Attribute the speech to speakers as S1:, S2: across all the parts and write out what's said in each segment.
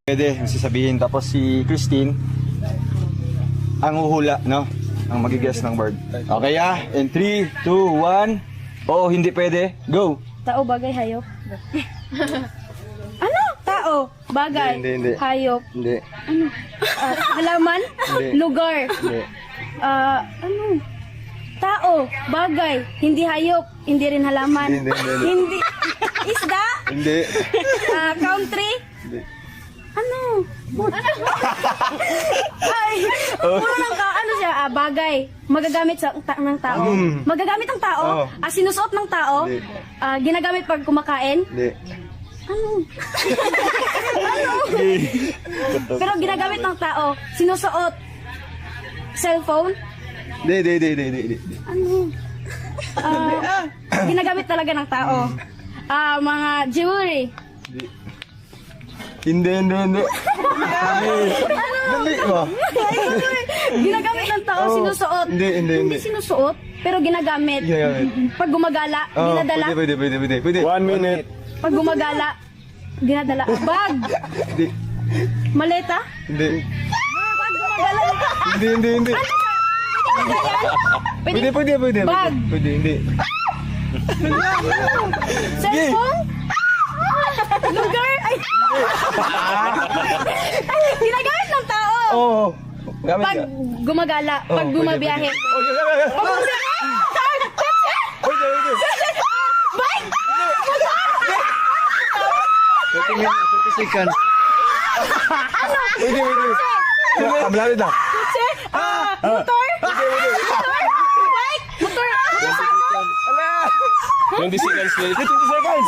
S1: Pwede, sasabihin. Tapos si Christine, ang uhula, no? Ang magigess ng word. Okay ah? In 3, 2, 1. Oo, hindi pwede. Go!
S2: Tao, bagay, hayop. Ano? Tao, bagay,
S1: Hindi.
S2: hayop.
S1: Hindi.
S2: Halaman,
S1: Hindi.
S2: lugar.
S1: Hindi.
S2: Ano? Tao, bagay, hindi hayop, hindi rin halaman.
S1: Hindi.
S2: Hindi. Isda,
S1: Hindi.
S2: country.
S1: Hindi.
S2: Ano? Ay, puro lang ka, ano siya, bagay, magagamit ng tao. Magagamit ng tao,
S1: Oh.
S2: sinusuot ng tao,
S1: Hindi.
S2: ginagamit pag kumakain.
S1: Hindi.
S2: Ano? Pero ginagamit ng tao, sinusuot. Cellphone?
S1: Hindi.
S2: Ano? Ginagamit talaga ng tao. Mga jewelry.
S1: Hindi. Dali ba?
S2: Ginagamit ng tao, sinusuot.
S1: Hindi.
S2: Sinusuot, pero ginagamit. Pag gumagala, dinadala.
S1: Pwede. 1 minute.
S2: Pag gumagala, dinadala. Bag!
S1: Hindi.
S2: Maleta?
S1: Hindi.
S2: Pag gumagala,
S1: Hindi. Pwede.
S2: Bag.
S1: Pwede, hindi.
S2: Cellphone? Lugar? Ay! Ginagamit ng tao.
S1: Oo. Gamit
S2: Pag
S1: ka.
S2: gumagala, pag
S1: Pwede,
S2: bumabiyahe.
S1: pwede. Pwede.
S2: Bike!
S1: 30 seconds. Pwede. Malapit na.
S2: Kotse? Motor? Bike? Motor?
S1: 20 seconds. 20 seconds.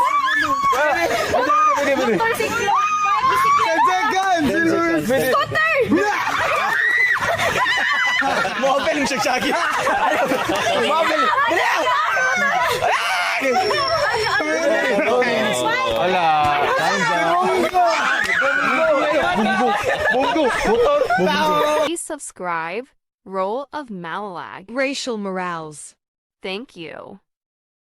S1: Pwede.
S2: Motorsiklo? Bike? Bisiklo? Scooter?
S1: Mobile yung sagsagi. Mobile. Wala. Bunggo.
S3: Please subscribe. Role of Malalag.
S4: Racial morals.
S3: Thank you.